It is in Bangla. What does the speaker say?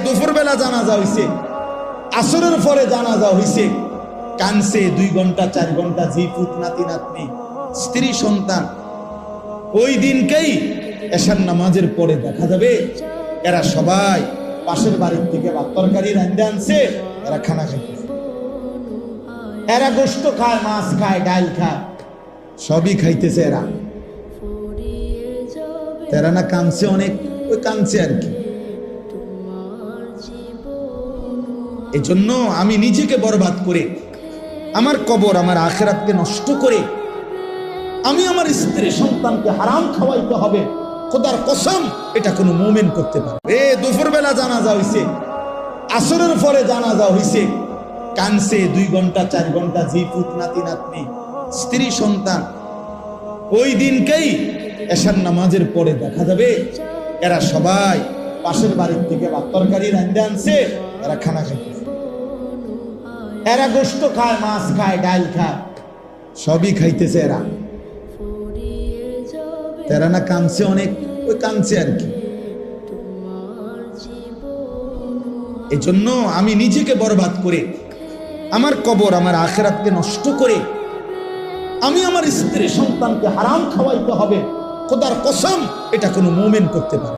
দুপুর বেলা জানাজা হইছে, আসরের পরে জানাজা হইছে, কানছে 2 ঘন্টা 4 ঘন্টা, জি পুত নাতি নাতনি স্ত্রী সন্তান। ওই দিনকেই এশার নামাজের পরে দেখা যাবে এরা সবাই পাশের বাড়ির থেকে ভাত তরকারি রান্না আনছে, এরা খানা খাইতেছে। এরা গোশত খায়, মাছ খায়, ডাল খায়, সবই খাইতেছে। এরা না কানছে অনেক, ওই কানছে আর কি। এই জন্য আমি নিজেকে বরবাদ করে, আমার কবর আমার আখিরাতকে নষ্ট করে, আমি আমার স্ত্রী সন্তানকে হারাম খাওয়াইতে হবে, খোদার কসম এটা কোনো মুমিন করতে পারে। দুপুর বেলা জানাজা হইছে, আসরের পরে জানাজা হইছে, কানছে 2 ঘন্টা 4 ঘন্টা, জি পুত নাতি নাতনি স্ত্রী সন্তান। ওই দিনকেই এশার নামাজের পরে দেখা যাবে এরা সবাই পাশের বাড়ির থেকে ভাত তরকারি রান্না আনছে, এরা খানা খাইতেছে। এরা গোশত খায়, মাছ খায়, ডাল খায়, সবই খাইতেছে। এরা না কানছে অনেক, ওই কানছে আর কি। এই জন্য আমি নিজেকে বরবাদ করে, আমার কবর আমার আখিরাতকে নষ্ট করে, আমি আমার স্ত্রী সন্তানকে হারাম খাওয়াইতে হবে, খোদার কসম এটা কোনো মুমিন করতে পারে।